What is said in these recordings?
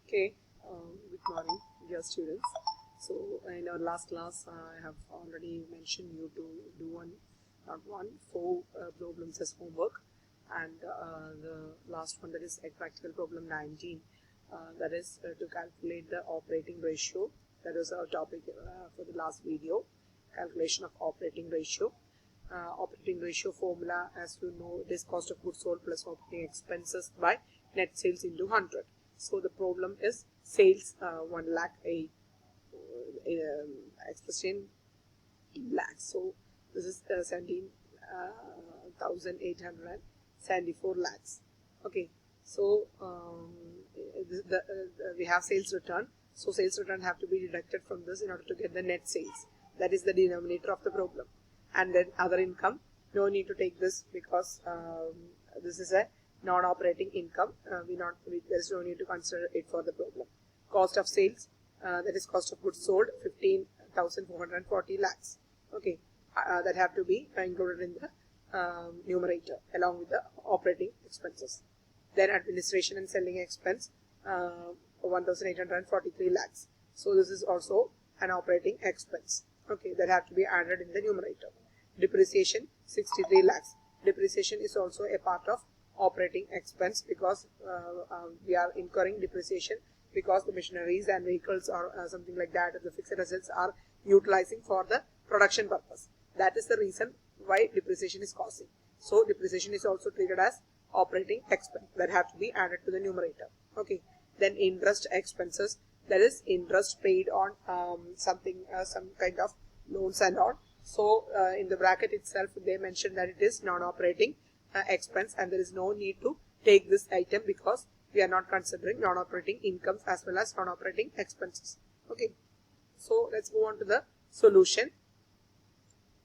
Okay, good morning, dear students. So, in our last class, I have already mentioned you to do four problems as homework, and the last one, that is a practical problem 19, that is to calculate the operating ratio. That was our topic for the last video, calculation of operating ratio. Operating ratio formula, as you know, it is cost of goods sold plus operating expenses by net sales into 100. So the problem is sales 1 lakh, expressed in lakhs. So this is 17,874 lakhs. Okay, so we have sales return. So sales return have to be deducted from this in order to get the net sales. That is the denominator of the problem. And then other income, no need to take this because this is a non-operating income. There is no need to consider it for the problem. Cost of sales, that is cost of goods sold, 15,440 lakhs. Okay, that have to be included in the numerator along with the operating expenses. Then administration and selling expense, 1,843 lakhs. So this is also an operating expense. Okay, that have to be added in the numerator. Depreciation 63 lakhs. Depreciation is also a part of operating expense because we are incurring depreciation because the machineries and vehicles or something like that, the fixed assets are utilizing for the production purpose. That is the reason why depreciation is causing. So depreciation is also treated as operating expense that have to be added to the numerator. Okay, then interest expenses, that is interest paid on some kind of loans and all. So in the bracket itself they mentioned that it is non-operating expense, and there is no need to take this item because we are not considering non-operating incomes as well as non-operating expenses. Okay, so let's move on to the solution.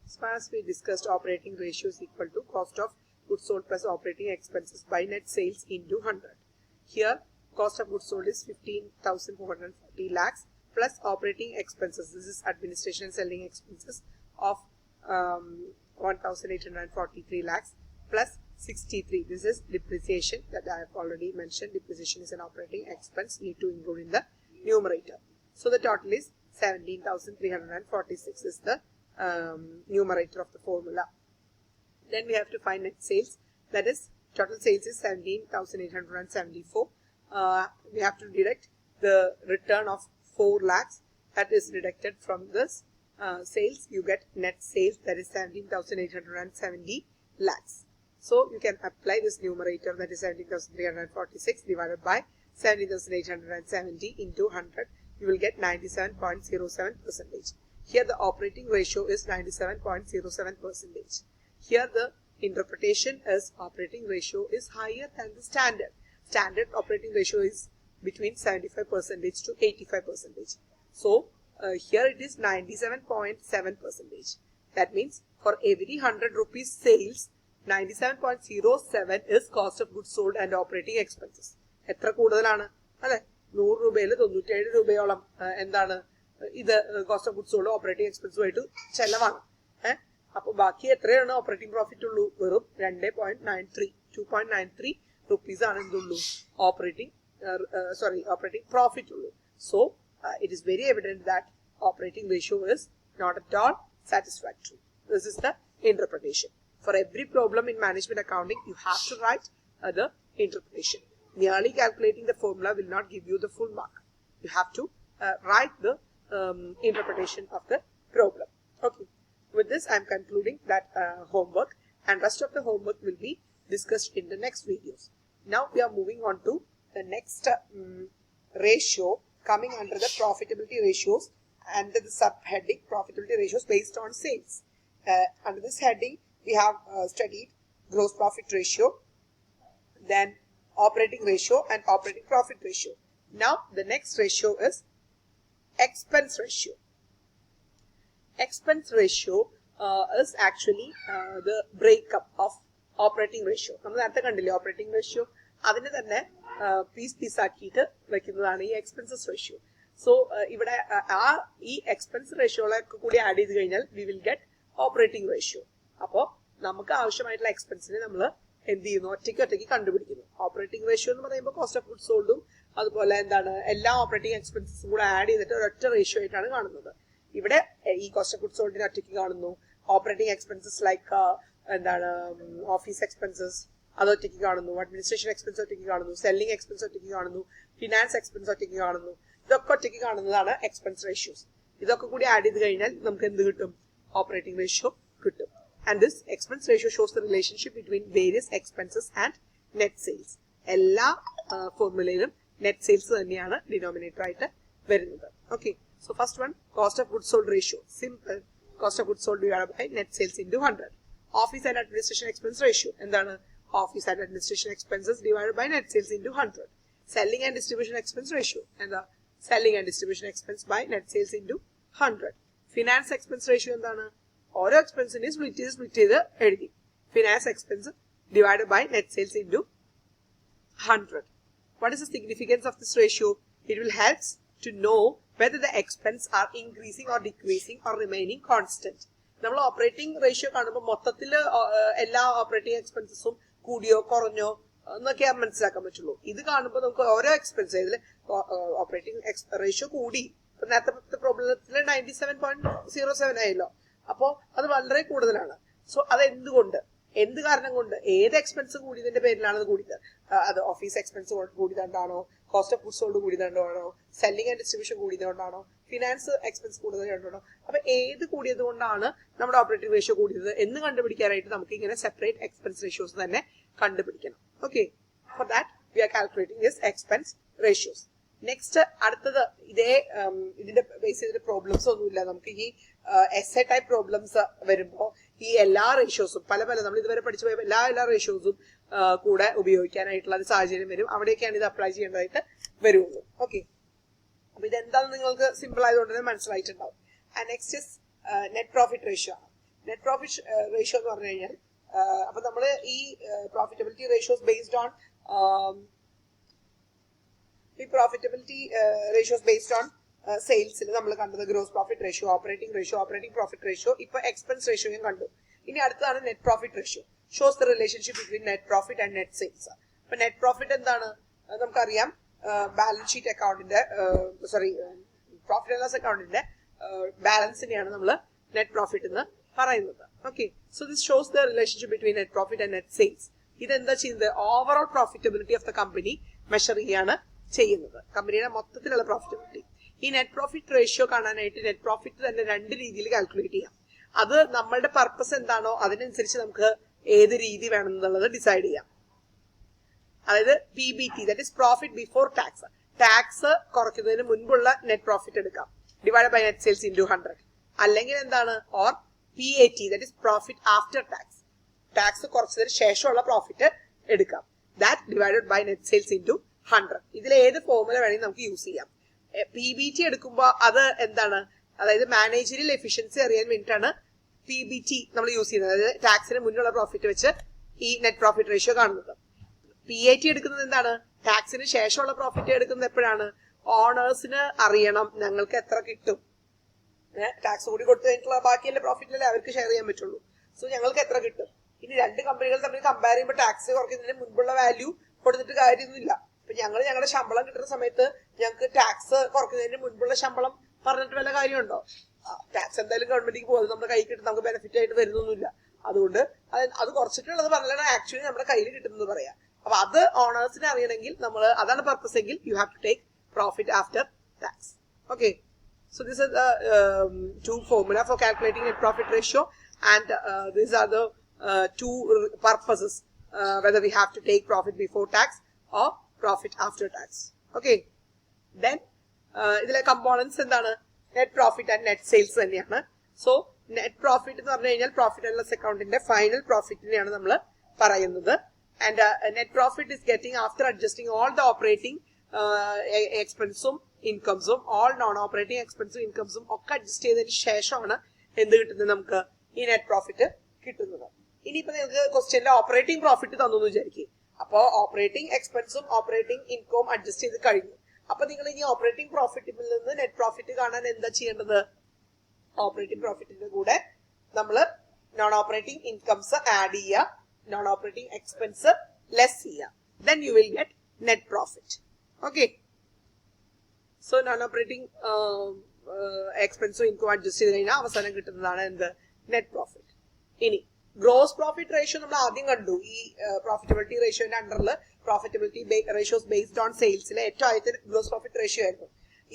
As far as we discussed, operating ratio is equal to cost of goods sold plus operating expenses by net sales into 100. Here cost of goods sold is 15,440 lakhs plus operating expenses. This is administration and selling expenses of 1,843 lakhs plus 63. This is depreciation that I have already mentioned. Depreciation is an operating expense, need to include in the numerator. So the total is 17,346 is the numerator of the formula. Then we have to find net sales, that is total sales is 17,874. We have to deduct the return of 4 lakhs, that is deducted from this sales. You get net sales, that is 17,870 lakhs. So you can apply this numerator, that is 17,346 divided by 17,870 into 100. You will get 97.07%. Here the operating ratio is 97.07%. Here the interpretation is operating ratio is higher than the standard. Standard operating ratio is between 75% to 85%. So here it is 97.7%. That means for every 100 rupees sales, 97.07 is cost of goods sold and operating expenses. എത്ര കൂടുതലാണ് അല്ലെ? 100 രൂപയിൽ 97 രൂപയോളം എന്താണ് ഇത് cost of goods sold operating എക്സ്പെൻസുമായിട്ട് ചെലവാണ്. അപ്പോൾ ബാക്കി എത്രയാണ് ഓപ്പറേറ്റിംഗ് പ്രോഫിറ്റ് ഉള്ളൂ? വെറും 2.93 rupees ആണ് എന്തുള്ളൂ? ഓപ്പറേറ്റിംഗ് പ്രോഫിറ്റ് ഉള്ളൂ. So it is very evident that operating ratio is not at all satisfactory. This is the interpretation. For every problem in management accounting, you have to write the interpretation. Merely calculating the formula will not give you the full mark. You have to write the interpretation of the problem. Okay. With this, I am concluding that homework, and rest of the homework will be discussed in the next videos. Now we are moving on to the next ratio coming under the profitability ratios, under the subheading profitability ratios based on sales. Under this heading, we have studied gross profit ratio, then operating ratio and operating profit ratio. Now the next ratio is expense ratio. Expense ratio is actually the breakup of operating ratio. നമ്മൾ നേരത്തെ കണ്ടില്ലേ operating ratio, അതിനെ തന്നെ piece ആക്കിയിട്ട് വെക്കുന്നതാണ് ഈ expenses ratio. So ഇവിടെ ഈ എക്സ്പെൻസ് റേഷ്യോകളൊക്കെ കൂടി ആഡ് ചെയ്ത് കഴിഞ്ഞാൽ we will get operating ratio. അപ്പോൾ നമുക്ക് ആവശ്യമായിട്ടുള്ള എക്സ്പെൻസിനെ നമ്മൾ എന്ത് ചെയ്യുന്നു? ഒറ്റയ്ക്ക് കണ്ടുപിടിക്കുന്നു. ഓപ്പറേറ്റിംഗ് റേഷ്യോ എന്ന് പറയുമ്പോൾ കോസ്റ്റ് ഓഫ് ഗുഡ്സ് സോൾഡും അതുപോലെ എന്താണ് എല്ലാ ഓപ്പറേറ്റിംഗ് എക്സ്പെൻസസും കൂടെ ആഡ് ചെയ്തിട്ട് ഒരൊറ്റ റേഷ്യോ ആയിട്ടാണ് കാണുന്നത്. ഇവിടെ ഈ കോസ്റ്റ് ഓഫ് ഗുഡ്സ് സോൾഡിനെ ഒറ്റയ്ക്ക് കാണുന്നു, ഓപ്പറേറ്റിംഗ് എക്സ്പെൻസസ് ലൈക്ക് എന്താണ് ഓഫീസ് എക്സ്പെൻസസ് അത് ഒറ്റയ്ക്ക് കാണുന്നു, അഡ്മിനിസ്ട്രേഷൻ എക്സ്പെൻസ് ഒറ്റയ്ക്ക് കാണുന്നു, സെല്ലിംഗ് എക്സ്പെൻസ് ഒറ്റയ്ക്ക് കാണുന്നു, ഫിനാൻസ് എക്സ്പെൻസ് ഒറ്റയ്ക്ക് കാണുന്നു. ഇതൊക്കെ ഒറ്റയ്ക്ക് കാണുന്നതാണ് എക്സ്പെൻസ് റേഷ്യോസ്. ഇതൊക്കെ കൂടി ആഡ് ചെയ്ത് കഴിഞ്ഞാൽ നമുക്ക് എന്ത് കിട്ടും? ഓപ്പറേറ്റിംഗ് റേഷ്യോ കിട്ടും. And this expense ratio shows the relationship between various expenses and net sales. എല്ലാ ഫോർമുലയിലും നെറ്റ് സെയിൽസ് തന്നെയാണ് ഡിനോമിനേറ്റർ ആയിട്ട് വരുന്നത്. Okay, so first one cost of goods sold ratio, simple. Cost of goods sold divided by net sales into 100. Office and administration expense ratio എന്താണ്? Office and administration expenses divided by net sales into 100. Selling and distribution expense ratio and the selling and distribution expense by net sales into 100. Finance expense ratio എന്താണ്? ഓരോ എക്സ്പെൻസിനെ split ചെയ്ത് എഴുതി. Finance expense divided by net sales into 100. What is the significance of this ratio? It will help to know whether the expense are increasing or decreasing or remaining constant. നമ്മൾ operating ratio കാണുമ്പോൾ മൊത്തത്തിൽ എല്ലാ operating എക്സ്പെൻസസും കൂടിയോ കുറഞ്ഞോ എന്നൊക്കെ മനസ്സിലാക്കാൻ പറ്റുള്ളൂ. ഇത് കാണുമ്പോൾ നമുക്ക് ഓരോ എക്സ്പെൻസ് ഇതിൽ ഓപ്പറേറ്റിംഗ് റേഷ്യോ കൂടി. നേരത്തെ പ്രോബ്ലത്തിൽ 97.07 ആയല്ലോ. അപ്പോ അത് വളരെ കൂടുതലാണ്. സോ അത് എന്തുകൊണ്ട്, എന്ത് കാരണം കൊണ്ട്, ഏത് എക്സ്പെൻസ് കൂടിയതിന്റെ പേരിലാണ് അത് കൂടിയത്? അത് ഓഫീസ് എക്സ്പെൻസ് കൂടിയതുകൊണ്ടാണോ, കോസ്റ്റ് ഓഫ് ഗുഡ്സ് സോൾഡ് കൂടിയതുകൊണ്ടാണോ, സെല്ലിംഗ് ആൻഡ് ഡിസ്ട്രിബ്യൂഷൻ കൂടിയതുകൊണ്ടാണോ, ഫിനാൻസ് എക്സ്പെൻസ് കൂടുതലുണ്ടോ? അപ്പൊ ഏത് കൂടിയത് കൊണ്ടാണ് നമ്മുടെ ഓപ്പറേറ്റിംഗ് റേഷ്യോ കൂടിയത് എന്ന് കണ്ടുപിടിക്കാനായിട്ട് നമുക്ക് ഇങ്ങനെ സെപ്പറേറ്റ് എക്സ്പെൻസ് റേഷ്യോസ് തന്നെ കണ്ടുപിടിക്കണം. Okay, for that we are calculating this expense ratios. Next അടുത്തത് ഇതിന്റെ ബേസ് ചെയ്തിട്ട് പ്രോബ്ലംസ് ഒന്നുമില്ല. നമുക്ക് ഈ എസ് എ ടൈപ്പ് പ്രോബ്ലംസ് വരുമ്പോൾ ഈ എല്ലാ റേഷ്യോസും പല നമ്മൾ ഇതുവരെ പഠിച്ചു പോയ എല്ലാ റേഷ്യോസും കൂടെ ഉപയോഗിക്കാനായിട്ടുള്ള ഒരു സാഹചര്യം വരും. അവിടെയൊക്കെയാണ് ഇത് അപ്ലൈ ചെയ്യേണ്ടതായിട്ട് വരുള്ളൂ. ഓക്കെ, അപ്പൊ ഇതെന്താണെന്ന് നിങ്ങൾക്ക് സിമ്പിൾ ആയതുകൊണ്ട് തന്നെ മനസ്സിലായിട്ടുണ്ടാവും. And next is net profit ratio ആണ്. നെറ്റ് പ്രോഫിറ്റ് റേഷ്യോ എന്ന് പറഞ്ഞു കഴിഞ്ഞാൽ അപ്പൊ നമ്മള് ഈ പ്രോഫിറ്റബിലിറ്റി റേഷ്യോസ് ബേസ്ഡ് ഓൺ സെയിൽസിൽ നമ്മൾ കണ്ടത് gross profit ratio, operating profit ratio, ഇപ്പൊ എക്സ്പെൻസ് റേഷ്യോയും കണ്ടു. ഇനി അടുത്തതാണ് net profit ratio. Shows the relationship between net profit and net sales. അപ്പൊ നെറ്റ് പ്രോഫിറ്റ് എന്താണ്? നമുക്കറിയാം, ബാലൻസ് ഷീറ്റ് അക്കൗണ്ടിന്റെ പ്രോഫിറ്റ് ആൻഡ് ലോസ് അക്കൗണ്ടിന്റെ ബാലൻസിനെയാണ് നമ്മൾ നെറ്റ് പ്രോഫിറ്റ് എന്ന് പറയുന്നത്. Okay, so this shows the relationship between net profit and net sales. ഇതെന്താ ചെയ്യുന്നത്? Overall profitability of the company measure ചെയ്യാണ് ചെയ്യുന്നത്, കമ്പനിയുടെ മൊത്തത്തിലുള്ള പ്രോഫിറ്റബിലിറ്റി. ഈ നെറ്റ് പ്രോഫിറ്റ് റേഷ്യോ കാണാനായിട്ട് നെറ്റ് പ്രോഫിറ്റ് തന്നെ രണ്ട് രീതിയിൽ കാൽക്കുലേറ്റ് ചെയ്യാം. അത് നമ്മളുടെ പർപ്പസ് എന്താണോ അതിനനുസരിച്ച് നമുക്ക് ഏത് രീതി വേണമെന്നുള്ളത് ഡിസൈഡ് ചെയ്യാം. അതായത് PBT, that is profit before tax, tax കുറയ്ക്കുന്നതിന് മുൻപുള്ള നെറ്റ് പ്രോഫിറ്റ് എടുക്കാം, divide by net sales into 100. അല്ലെങ്കിൽ എന്താണ്? Or PAT, that is profit after tax, tax കുറച്ചതിന് ശേഷമുള്ള പ്രോഫിറ്റ് എടുക്കാം, that divided by net sales into 100. ഇതിൽ ഏത് ഫോർമുല വേണമെങ്കിൽ നമുക്ക് യൂസ് ചെയ്യാം. PBT എടുക്കുമ്പോൾ അത് എന്താണ്? അതായത് മാനേജറിയൽ എഫിഷ്യൻസി അറിയാൻ വേണ്ടിയിട്ടാണ് PBT നമ്മൾ യൂസ് ചെയ്യുന്നത്. അതായത് ടാക്സിന് മുന്നുള്ള പ്രോഫിറ്റ് വെച്ച് ഈ നെറ്റ് പ്രോഫിറ്റ് റേഷ്യോ കാണുന്നത്. PAT എടുക്കുന്നത് എന്താണ്? ടാക്സിന് ശേഷമുള്ള പ്രോഫിറ്റ് എടുക്കുന്നത് എപ്പോഴാണ്? ഓണേഴ്സിന് അറിയണം ഞങ്ങൾക്ക് എത്ര കിട്ടും, ടാക്സ് കൂടി കൊടുത്തു കഴിഞ്ഞിട്ടുള്ള ബാക്കിയുള്ള പ്രോഫിറ്റിലല്ലേ അവർക്ക് ഷെയർ ചെയ്യാൻ പറ്റുള്ളൂ. സോ ഞങ്ങൾക്ക് എത്ര കിട്ടും. ഇനി രണ്ട് കമ്പനികൾ തമ്മിൽ കമ്പയർ ചെയ്യുമ്പോൾ ടാക്സ് കുറയ്ക്കുന്നതിന് മുൻപുള്ള വാല്യൂ കൊടുത്തിട്ട് കാര്യമൊന്നുമില്ല. ഇപ്പൊ ഞങ്ങളുടെ ശമ്പളം കിട്ടുന്ന സമയത്ത് ഞങ്ങൾക്ക് ടാക്സ് കുറയ്ക്കുന്നതിന് മുൻപുള്ള ശമ്പളം പറഞ്ഞിട്ട് വല്ല കാര്യമുണ്ടോ? ടാക്സ് എന്തായാലും ഗവൺമെന്റിക്ക് പോകുന്നത് നമ്മുടെ കയ്യിൽ കിട്ടും, നമുക്ക് ബെനിഫിറ്റ് ആയിട്ട് വരുന്നൊന്നുമില്ല. അതുകൊണ്ട് അത് കുറച്ചിട്ടുള്ളത് പറഞ്ഞാലാണ് ആക്ച്വലി നമ്മുടെ കയ്യിൽ കിട്ടുന്നത് പറയാം. അപ്പൊ അത് ഓണേഴ്സിനെ അറിയണമെങ്കിൽ നമ്മൾ അതാണ് പർപ്പസ് എങ്കിൽ you have to take profit after tax. Okay, so this is the two formula for calculating net profit ratio, and these are the two purposes, whether we have to take profit before tax or profit after tax. Okay, then ഇതിലെ components എന്താണ്? net profit and net sales തന്നെയാണ്. so net profit എന്ന് പറഞ്ഞു കഴിഞ്ഞാൽ profit and loss അക്കൗണ്ടിന്റെ final പ്രോഫിറ്റിനെയാണ് നമ്മൾ പറയുന്നത്. and net profit is getting after adjusting all the operating expenses, ഇൻകംസും ഓൾ നോൺ ഓപ്പറേറ്റിംഗ് എക്സ്പെൻസും ഇൻകംസും ഒക്കെ അഡ്ജസ്റ്റ് ചെയ്തതിന് ശേഷമാണ് എന്ത് കിട്ടുന്നത്? നമുക്ക് ഈ നെറ്റ് പ്രോഫിറ്റ് കിട്ടുന്നത്. ഇനിയിപ്പോ നിങ്ങൾക്ക് ക്വസ്റ്റ്യനിൽ ഓപ്പറേറ്റിംഗ് പ്രോഫിറ്റ് തന്നു എന്ന് വിചാരിക്കും. അപ്പോ ഓപ്പറേറ്റിംഗ് എക്സ്പെൻസും ഓപ്പറേറ്റിംഗ് ഇൻകവും അഡ്ജസ്റ്റ് ചെയ്ത് കഴിഞ്ഞു. അപ്പൊ നിങ്ങൾ ഇനി ഓപ്പറേറ്റിംഗ് പ്രോഫിറ്റിൽ നിന്ന് നെറ്റ് പ്രോഫിറ്റ് കാണാൻ എന്താ ചെയ്യേണ്ടത്? ഓപ്പറേറ്റിംഗ് പ്രോഫിറ്റിന്റെ കൂടെ നമ്മൾ നോൺ ഓപ്പറേറ്റിംഗ് ഇൻകംസ് ആഡ് ചെയ്യുക, നോൺ ഓപ്പറേറ്റിംഗ് എക്സ്പെൻസ് ലെസ് ചെയ്യുക, then you will get net profit. Okay. So non operating എക്സ്പെൻസും ഇൻകം അഡ്ജസ്റ്റ് ചെയ്ത് കഴിഞ്ഞാൽ അവസാനം കിട്ടുന്നതാണ് എന്ത് നെറ്റ് പ്രോഫിറ്റ്. ഇനി ഗ്രോസ് പ്രോഫിറ്റ് റേഷ്യോ നമ്മൾ ആദ്യം കണ്ടു. ഈ പ്രോഫിറ്റബിലിറ്റി റേഷ്യോന്റെ അണ്ടറിൽ പ്രോഫിറ്റബിലിറ്റി റേഷ്യോസ് ബേസ്ഡ് ഓൺ സെയിൽസിലെ ഏറ്റവും ആദ്യത്തെ ഗ്രോസ് പ്രോഫിറ്റ് റേഷ്യോ ആയിരുന്നു.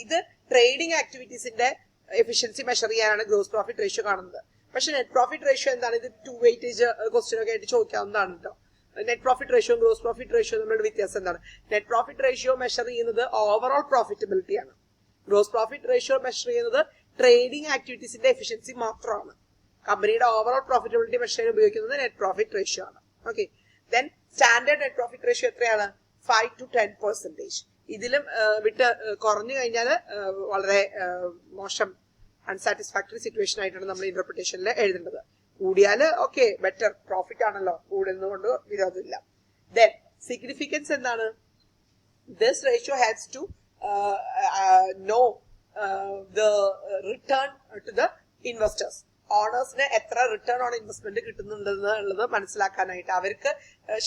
ഇത് ട്രേഡിംഗ് ആക്ടിവിറ്റീസിന്റെ എഫിഷ്യൻസി മെഷർ ചെയ്യാനാണ് ഗ്രോസ് പ്രോഫിറ്റ് റേഷ്യോ കാണുന്നത്. പക്ഷെ നെറ്റ് പ്രോഫിറ്റ് റേഷ്യോ എന്താണ്? ഇത് 2 വെയിറ്റേജ് ക്വസ്റ്റ്യൻ ഒക്കെ ആയിട്ട് ചോദിക്കാവുന്നതാണ് കേട്ടോ. Net profit ratio gross profit ratio തമ്മിലുള്ള വ്യത്യാസം എന്താണ്? നെറ്റ് പ്രോഫിറ്റ് റേഷ്യോ മെഷർ ചെയ്യുന്നത് ഓവറോൾ പ്രോഫിറ്റബിലിറ്റി ആണ്. ഗ്രോസ് പ്രോഫിറ്റ് റേഷ്യോ മെഷർ ചെയ്യുന്നത് ട്രേഡിംഗ് ആക്ടിവിറ്റീസിന്റെ എഫിഷ്യൻസി മാത്രമാണ്. കമ്പനിയുടെ ഓവറോൾ പ്രോഫിറ്റബിലിറ്റി മെഷർ ചെയ്യാൻ ഉപയോഗിക്കുന്നത് നെറ്റ് പ്രോഫിറ്റ് റേഷ്യോ ആണ്. Okay, then standard net profit ratio എത്രയാണ്? 5 to 10%. ഇതിലും വിട്ട് കുറഞ്ഞു കഴിഞ്ഞാൽ വളരെ മോശം അൺസാറ്റിസ്ഫാക്ടറി സിറ്റുവേഷൻ ആയിട്ടാണ് നമ്മൾ ഇന്റർപ്രിട്ടേഷനിൽ എഴുതേണ്ടത്. കൂടിയാൽ ഓക്കെ, ബെറ്റർ, പ്രോഫിറ്റ് ആണല്ലോ, കൂടുന്നതുകൊണ്ട് വിരോധമില്ല. ദെൻ സിഗ്നിഫിക്കൻസ് എന്താണ്? This ratio has to know the return to the investors. ഓണേഴ്സിന് എത്ര റിട്ടേൺ ഓൺ ഇൻവെസ്റ്റ്മെന്റ് കിട്ടുന്നുണ്ടെന്നുള്ളത് മനസ്സിലാക്കാനായിട്ട്, അവർക്ക്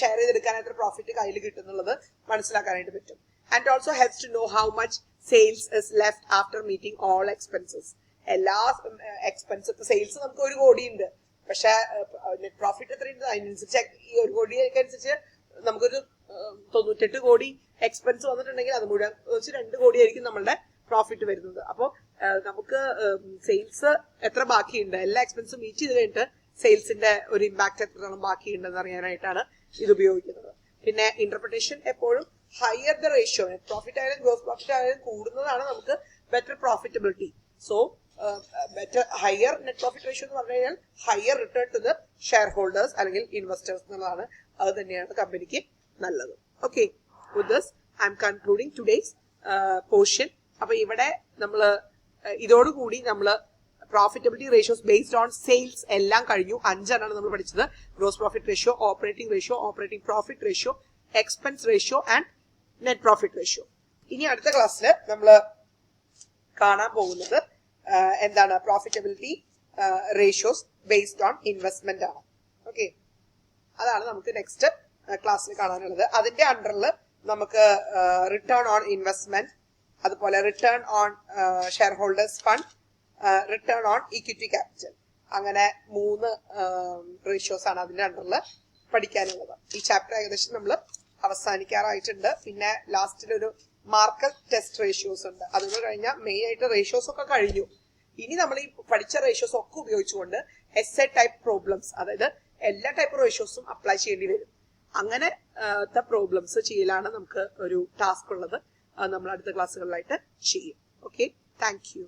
ഷെയർ ചെയ്തെടുക്കാൻ എത്ര പ്രോഫിറ്റ് കയ്യിൽ കിട്ടുന്നുള്ളത് മനസ്സിലാക്കാനായിട്ട് പറ്റും. And also helps to know how much sales is left after meeting all expenses. എല്ലാ എക്സ്പെൻസ്, സെയിൽസ് നമുക്ക് 1 കോടി ഉണ്ട്, പക്ഷെ നെറ്റ് പ്രോഫിറ്റ് എത്രയുണ്ട് അതിനനുസരിച്ച് ഈ 1 കോടിയൊക്കെ അനുസരിച്ച് നമുക്കൊരു 98 കോടി എക്സ്പെൻസ് വന്നിട്ടുണ്ടെങ്കിൽ അത് മുഴുവൻ വെച്ച് 2 കോടിയായിരിക്കും നമ്മളുടെ പ്രോഫിറ്റ് വരുന്നത്. അപ്പോൾ നമുക്ക് സെയിൽസ് എത്ര ബാക്കിയുണ്ട്, എല്ലാ എക്സ്പെൻസും മീറ്റ് ചെയ്ത് കഴിഞ്ഞിട്ട് സെയിൽസിന്റെ ഒരു ഇമ്പാക്ട് എത്രത്തോളം ബാക്കിയുണ്ടെന്ന് അറിയാനായിട്ടാണ് ഇത് ഉപയോഗിക്കുന്നത്. പിന്നെ ഇന്റർപ്രിട്ടേഷൻ എപ്പോഴും higher the ratio, net profit ആയാലും ഗ്രോസ് പ്രോഫിറ്റ് ആയാലും കൂടുന്നതാണ് നമുക്ക് better profitability. So better higher net profit ratio എന്ന് പറഞ്ഞു കഴിഞ്ഞാൽ higher return to the shareholders അല്ലെങ്കിൽ ഇൻവെസ്റ്റേഴ്സ് എന്നുള്ളതാണ്. അത് തന്നെയാണ് കമ്പനിക്ക് നല്ലത്. Okay, with this I am concluding today's portion. അപ്പൊ ഇവിടെ നമ്മള് ഇതോടുകൂടി നമ്മള് profitability ratios based on sales എല്ലാം കഴിഞ്ഞു. 5 ആണ് നമ്മൾ പഠിച്ചത്. Gross profit ratio, operating profit ratio, expense ratio and net profit ratio. ഇനി അടുത്ത ക്ലാസ്സിൽ നമ്മൾ കാണാൻ പോകുന്നത് എന്താണ്? Profitability ratios based on investment ആണ്. ഓക്കെ, അതാണ് നമുക്ക് നെക്സ്റ്റ് ക്ലാസ്സിൽ കാണാനുള്ളത്. അതിന്റെ അണ്ടറിൽ നമുക്ക് റിട്ടേൺ ഓൺ ഇൻവെസ്റ്റ്മെന്റ്, അതുപോലെ return on share holders fund, return on equity capital, അങ്ങനെ 3 റേഷ്യോസ് ആണ് അതിന്റെ അണ്ടറിൽ പഠിക്കാനുള്ളത്. ഈ ചാപ്റ്റർ ഏകദേശം നമ്മൾ അവസാനിക്കാറായിട്ടുണ്ട്. പിന്നെ ലാസ്റ്റിലൊരു മാർക്കറ്റ് ടെസ്റ്റ് റേഷ്യോസ് ഉണ്ട്. അതുകൊണ്ട് കഴിഞ്ഞാൽ മെയിൻ ആയിട്ട് റേഷ്യോസ് ഒക്കെ കഴിഞ്ഞു. ഇനി നമ്മൾ ഈ പഠിച്ച റേഷ്യോസ് ഒക്കെ ഉപയോഗിച്ചുകൊണ്ട് എസ്എ ടൈപ്പ് പ്രോബ്ലംസ്, അതായത് എല്ലാ ടൈപ്പ് റേഷ്യോസും അപ്ലൈ ചെയ്യേണ്ടി വരും. അങ്ങനെ പ്രോബ്ലംസ് ചെയ്യലാണ് നമുക്ക് ഒരു ടാസ്ക് ഉള്ളത്. നമ്മൾ അടുത്ത ക്ലാസ്സുകളിലായിട്ട് ചെയ്യും. Okay, thank you.